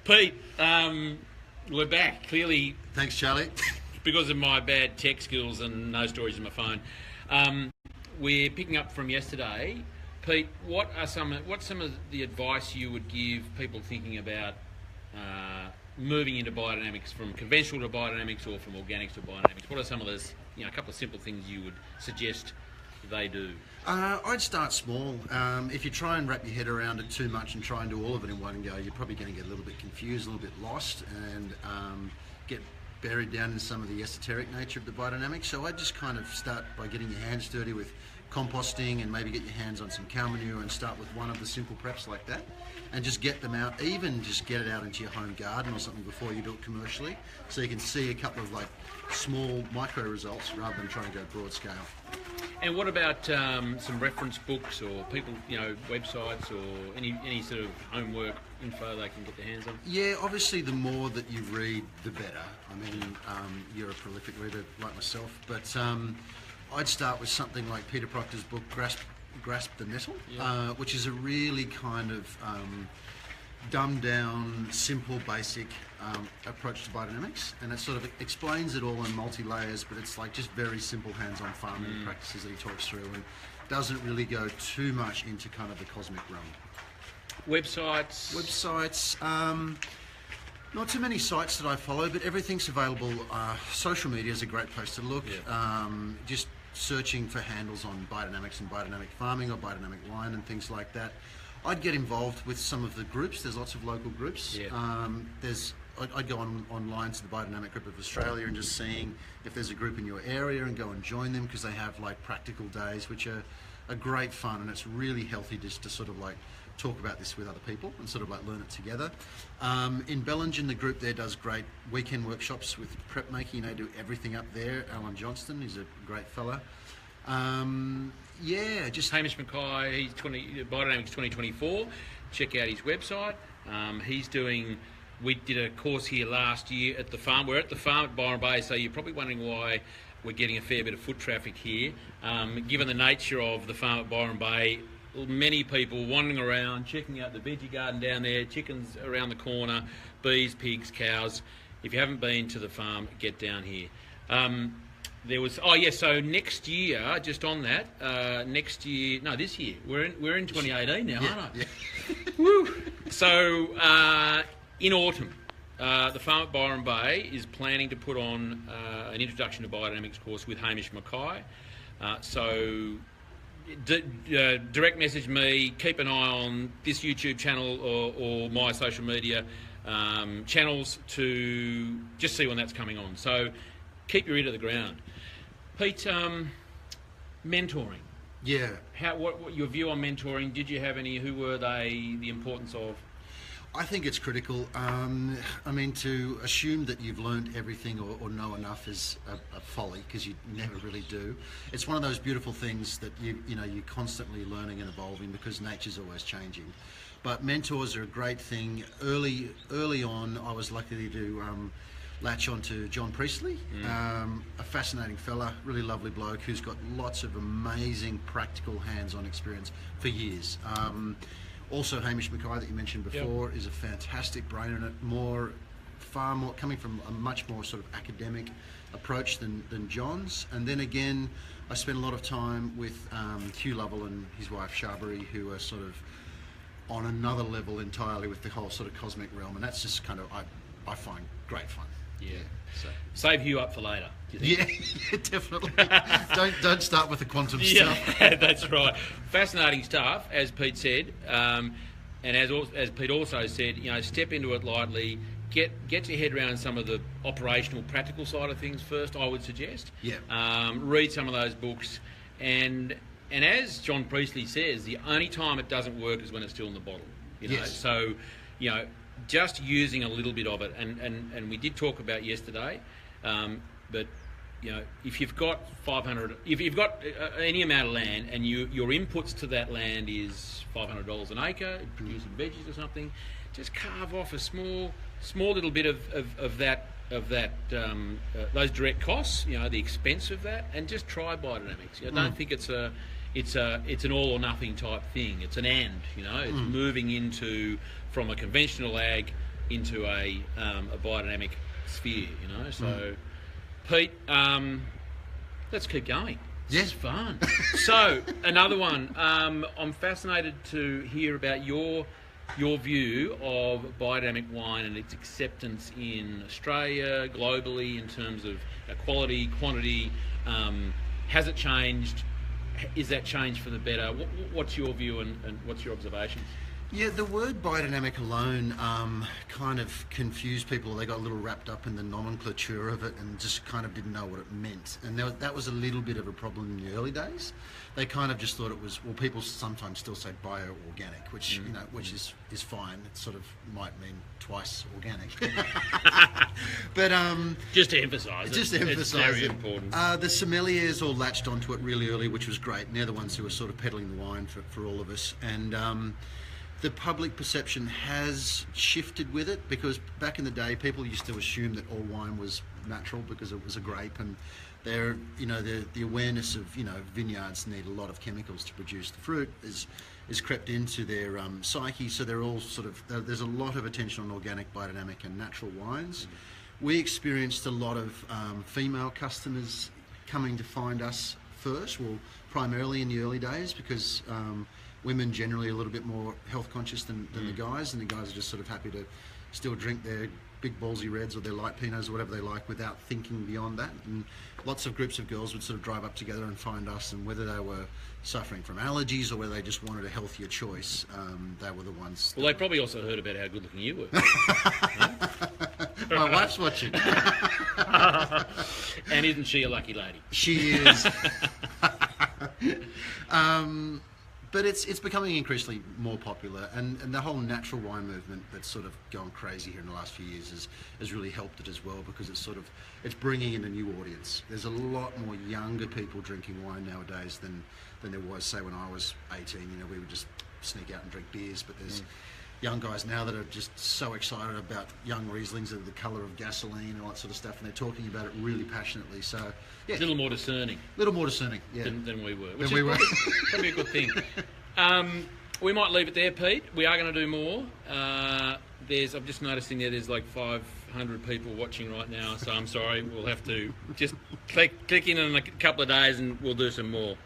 Pete, we're back. Clearly, Thanks, Charlie. because of my bad tech skills and no storage in my phone. We're picking up from yesterday. Pete, what's some of the advice you would give people thinking about moving into biodynamics, from conventional to biodynamics or from organics to biodynamics? What are some of those, a couple of simple things you would suggest they do? I'd start small. If you try and wrap your head around it too much and try and do all of it in one go, you're probably going to get a little bit confused, a little bit lost, and get buried down in some of the esoteric nature of the biodynamics. So I'd just kind of start by getting your hands dirty with composting, and maybe get your hands on some cow manure and start with one of the simple preps like that, and just get them out, even just get it out into your home garden or something before you do it commercially, so you can see a couple of like small micro results rather than trying to go broad scale. And what about some reference books or people, websites or any sort of homework info they can get their hands on? Yeah, obviously the more that you read, the better. I mean, you're a prolific reader like myself, but I'd start with something like Peter Proctor's book, Grasp the Nettle, which is a really kind of dumbed down, simple, basic approach to biodynamics, and it sort of explains it all in multi-layers, but it's like just very simple hands-on farming practices that he talks through, and doesn't really go too much into kind of the cosmic realm. Websites? Not too many sites that I follow, but everything's available. Social media is a great place to look. Just searching for handles on biodynamics and biodynamic farming or biodynamic wine and things like that. I'd get involved with some of the groups. There's lots of local groups. I'd go online to the Biodynamic Group of Australia and just seeing if there's a group in your area and go and join them, because they have like practical days which are great fun, and it's really healthy just to sort of like talk about this with other people and sort of like learn it together. In Bellingen, the group there does great weekend workshops with prep making. They do everything up there. Alan Johnston, he's a great fella. Just Hamish McCoy, he's Biodynamics 2024. Check out his website. We did a course here last year at the farm. We're at the farm at Byron Bay, so you're probably wondering why we're getting a fair bit of foot traffic here. Given the nature of the farm at Byron Bay, many people wandering around, checking out the veggie garden down there, chickens around the corner, bees, pigs, cows. If you haven't been to the farm, get down here. So next year, just on that, this year, we're in 2018 now, aren't I? Yeah. Woo! So, in autumn, the farm at Byron Bay is planning to put on an introduction to biodynamics course with Hamish McCoy. Direct message me, keep an eye on this YouTube channel or my social media channels to just see when that's coming on. So keep your ear to the ground. Pete, mentoring. Yeah. What your view on mentoring? Did you have any? Who were they? The importance of? I think it's critical. To assume that you've learned everything or know enough is a folly, because you never really do. It's one of those beautiful things that you're constantly learning and evolving, because nature's always changing. But mentors are a great thing. Early on, I was lucky to latch on to John Priestley, a fascinating fella, really lovely bloke who's got lots of amazing practical hands-on experience for years. Also, Hamish McCoy that you mentioned before is a fantastic brain, and far more coming from a much more sort of academic approach than John's. And then again, I spent a lot of time with Hugh Lovell and his wife Sharbury, who are sort of on another level entirely with the whole sort of cosmic realm, and that's just kind of I find great fun. Yeah. So save Hugh up for later. Yeah, definitely. don't start with the quantum stuff. Yeah, that's right. Fascinating stuff, as Pete said, and as Pete also said. Step into it lightly. Get your head around some of the operational, practical side of things first. I would suggest. Yeah. Read some of those books, and as John Priestley says, the only time it doesn't work is when it's still in the bottle. Yes. So, just using a little bit of it, and we did talk about yesterday, but if you've got any amount of land and your inputs to that land is $500 an acre, producing veggies or something, just carve off a small little bit of that those direct costs, the expense of that, and just try biodynamics. I don't think it's an all or nothing type thing. It's an and. It's moving into from a conventional ag into a biodynamic sphere, you know. So, Pete, let's keep going. This is fun. So, another one. I'm fascinated to hear about your view of biodynamic wine and its acceptance in Australia, globally, in terms of quality, quantity. Has it changed? Is that changed for the better? What's your view and what's your observations? Yeah, the word biodynamic alone kind of confused people. They got a little wrapped up in the nomenclature of it and just kind of didn't know what it meant. And that was a little bit of a problem in the early days. They kind of just thought it was, well, people sometimes still say bio-organic, which, you know, which is fine. It sort of might mean twice organic. But just to emphasise it. Just to emphasise it's very it. important. The sommeliers all latched onto it really early, which was great. And they're the ones who were sort of peddling the wine for all of us. And the public perception has shifted with it, because back in the day, people used to assume that all wine was natural because it was a grape, and the awareness of, you know, vineyards need a lot of chemicals to produce the fruit is crept into their psyche. So they're all sort of, there's a lot of attention on organic, biodynamic, and natural wines. We experienced a lot of female customers coming to find us first, well, primarily in the early days, because women generally are a little bit more health conscious than the guys, and the guys are just sort of happy to still drink their big ballsy reds or their light pinots or whatever they like without thinking beyond that. And lots of groups of girls would sort of drive up together and find us, and whether they were suffering from allergies or whether they just wanted a healthier choice, they were the ones. Well, they probably also heard about how good looking you were. My wife's watching. And isn't she a lucky lady? She is. But it's becoming increasingly more popular, and the whole natural wine movement that's sort of gone crazy here in the last few years has really helped it as well, because it's bringing in a new audience. There's a lot more younger people drinking wine nowadays than there was, say, when I was 18. You know, we would just sneak out and drink beers, but there's young guys now that are just so excited about young Rieslings that are the colour of gasoline and all that sort of stuff, and they're talking about it really passionately. So, yeah. A little more discerning. Yeah. Than we were. Which is probably a good thing. We might leave it there, Pete. We are going to do more. I'm just noticing that there's like 500 people watching right now, so I'm sorry. We'll have to just click in a couple of days and we'll do some more.